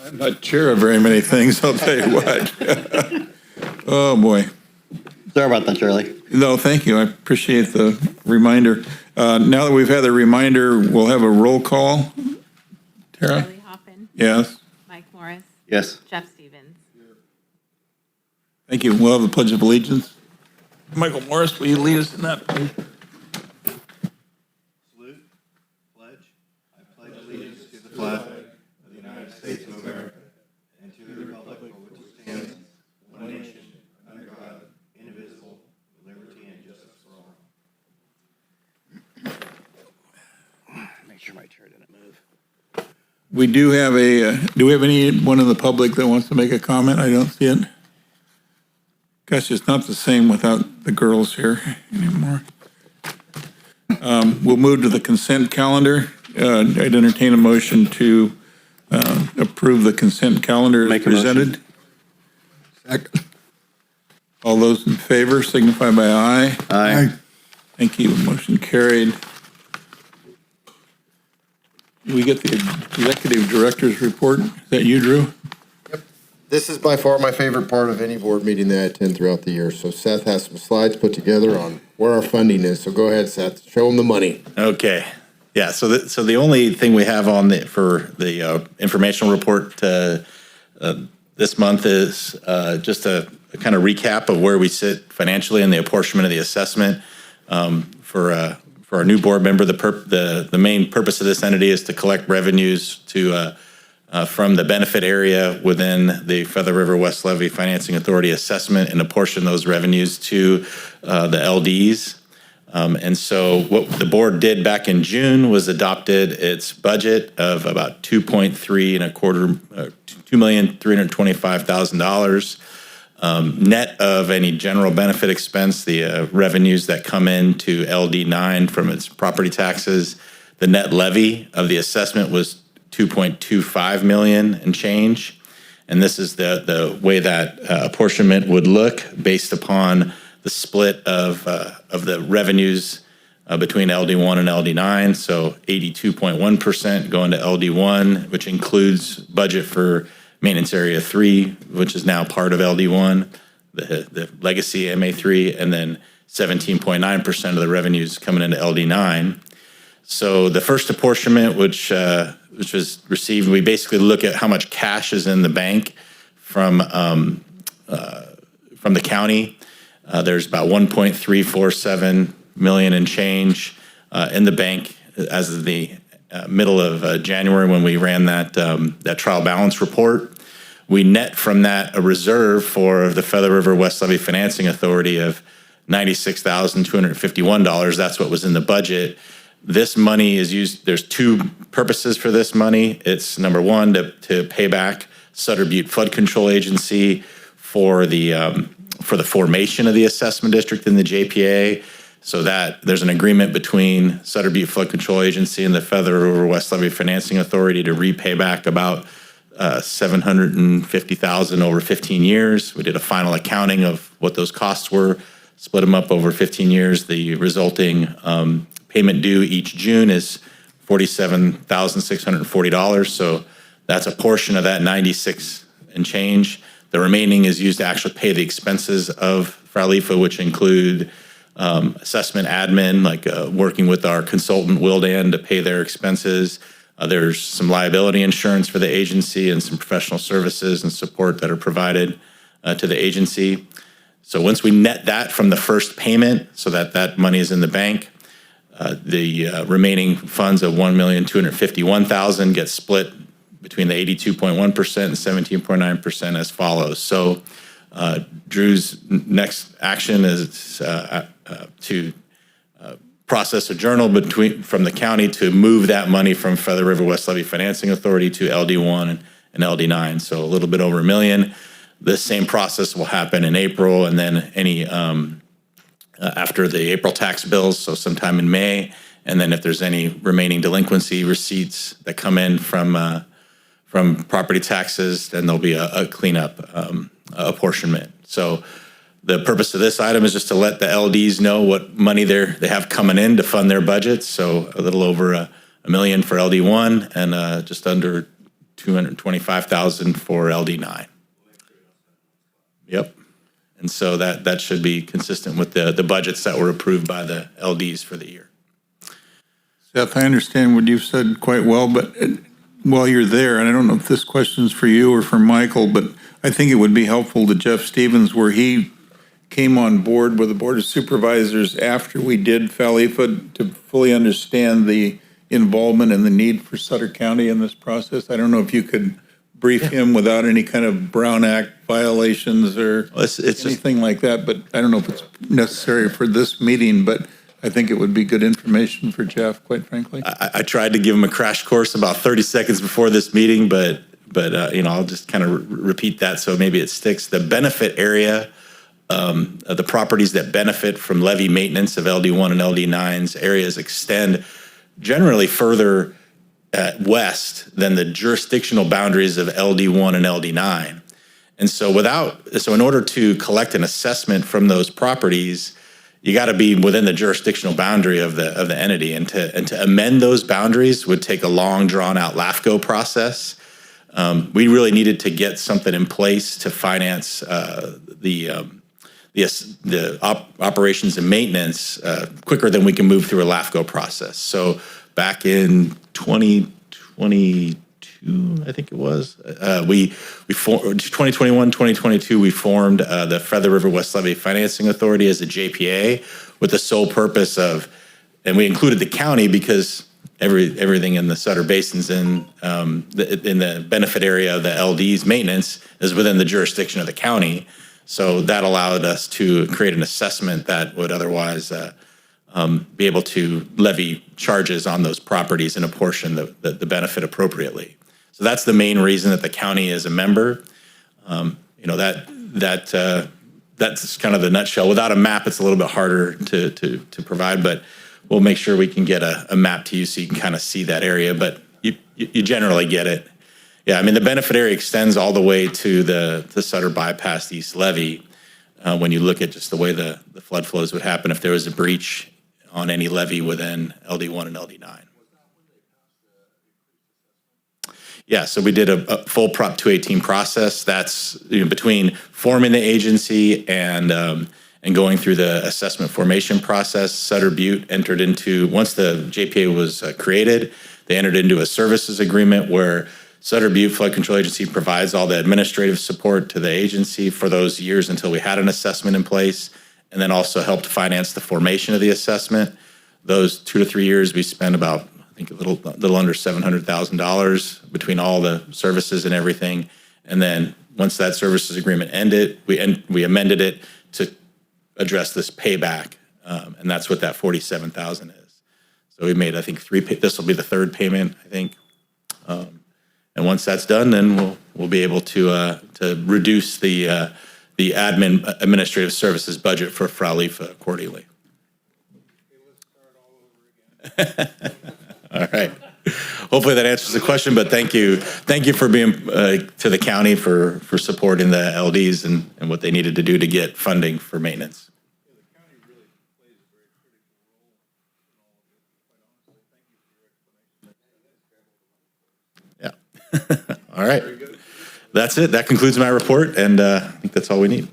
I'm not chair of very many things, I'll tell you what. Oh, boy. Sorry about that, Charlie. No, thank you. I appreciate the reminder. Now that we've had the reminder, we'll have a roll call. Tara? Charlie Hoffman. Yes. Mike Morris. Yes. Jeff Stevens. Thank you. We'll have the Pledge of Allegiance. Michael Morris, will you lead us in that, please? Salute, pledge. I pledge allegiance to the flag of the United States of America and to the republic for which it stands, one nation, under God, indivisible, with liberty and justice for all. Make sure my chair didn't move. We do have do we have anyone in the public that wants to make a comment? I don't see it. Gosh, it's not the same without the girls here anymore. We'll move to the consent calendar. I'd entertain a motion to approve the consent calendar as Make a motion. presented. Second. All those in favor signify by aye. Aye. Thank you. Motion carried. We get the executive director's report. Is that you, Drew? This is by far my favorite part of any board meeting that I attend throughout the year. So Seth has some slides put together on where our funding is. So go ahead, Seth. Show them the money. Okay. Yeah. So the only thing we have on for the informational report this month is just a kind of recap of where we sit financially in the apportionment of the assessment. For our new board member, the main purpose of this entity is to collect revenues from the benefit area within the Feather River West Levy Financing Authority assessment and apportion those revenues to the LDs. And so what the board did back in June was adopted its budget of about $2,325,000 net of any general benefit expense, the revenues that come into LD9 from its property taxes. The net levy of the assessment was $2.25 million and change. And this is the way that apportionment would look based upon the split of the revenues between LD1 and LD9. So 82.1% going to LD1, which includes budget for maintenance area 3, which is now part of LD1, the legacy MA3, and then 17.9% of the revenues coming into LD9. So the first apportionment, which was received, we basically look at how much cash is in the bank from the county. There's about 1.347 million and change in the bank as of the middle of January when we ran that trial balance report. We net from that a reserve for the Feather River West Levy Financing Authority of $96,251. That's what was in the budget. This money is used, there's two purposes for this money. It's number one, to pay back Sutter Butte Flood Control Agency for the formation of the assessment district in the JPA. So that there's an agreement between Sutter Butte Flood Control Agency and the Feather River West Levy Financing Authority to repay back about $750,000 over 15 years. We did a final accounting of what those costs were, split them up over 15 years. The resulting payment due each June is $47,640. So that's a portion of that 96 and change. The remaining is used to actually pay the expenses of Frwlfa, which include assessment admin, like working with our consultant Wildan to pay their expenses. There's some liability insurance for the agency and some professional services and support that are provided to the agency. So once we net that from the first payment so that money is in the bank, the remaining funds of $1,251,000 get split between the 82.1% and 17.9% as follows. So Drew's next action is to process a journal from the county to move that money from Feather River West Levy Financing Authority to LD1 and LD9. So a little bit over $1 million. This same process will happen in April, and then any after the April tax bills, so sometime in May. And then if there's any remaining delinquency receipts that come in from property taxes, then there'll be a cleanup apportionment. So the purpose of this item is just to let the LDs know what money they have coming in to fund their budgets. So a little over $1 million for LD1 and just under $225,000 for LD9. Yep. And so that should be consistent with the budgets that were approved by the LDs for the year. Seth, I understand what you've said quite well, but while you're there, and I don't know if this question's for you or for Michael, but I think it would be helpful to Jeff Stevens where he came on board with the Board of Supervisors after we did Frwlfa to fully understand the involvement and the need for Sutter County in this process. I don't know if you could brief him without any kind of Brown Act violations or It's just, anything like that, but I don't know if it's necessary for this meeting, but I think it would be good information for Jeff, quite frankly. I tried to give him a crash course about 30 seconds before this meeting, but I'll just kind of repeat that so maybe it sticks. The benefit area, the properties that benefit from levy maintenance of LD1 and LD9's areas extend generally further west than the jurisdictional boundaries of LD1 and LD9. And so in order to collect an assessment from those properties, you got to be within the jurisdictional boundary of the entity, and to amend those boundaries would take a long, drawn-out LAFCO process. We really needed to get something in place to finance the operations and maintenance quicker than we can move through a LAFCO process. So back in 2022, I think it was, 2021, 2022, we formed the Feather River West Levee Financing Authority as a JPA with the sole purpose of, and we included the county because everything in the Sutter Basin's in the benefit area of the LD's maintenance is within the jurisdiction of the county. So that allowed us to create an assessment that would otherwise be able to levy charges on those properties and apportion the benefit appropriately. So that's the main reason that the county is a member. That's kind of the nutshell. Without a map, it's a little bit harder to provide, but we'll make sure we can get a map to you so you can kind of see that area, but you generally get it. Yeah, I mean, the benefit area extends all the way to the Sutter Bypass East Levee. When you look at just the way the flood flows would happen if there was a breach on any levee within LD1 and LD9. Yeah, so we did a full Prop 218 process. That's between forming the agency and going through the assessment formation process. Sutter Butte entered into, once the JPA was created, they entered into a services agreement where Sutter Butte Flood Control Agency provides all the administrative support to the agency for those years until we had an assessment in place, and then also helped finance the formation of the assessment. Those 2 to 3 years, we spent about, I think, a little under $700,000 between all the services and everything. And then once that services agreement ended, we amended it to address this payback, and that's what that $47,000 is. So we made, I think, this will be the third payment, I think. And once that's done, then we'll be able to reduce the administrative services budget for Frwlfa accordingly. All right. Hopefully that answers the question, but thank you for being to the county for supporting the LDs and what they needed to do to get funding for maintenance. Yeah. All right. That's it. That concludes my report, and I think that's all we need.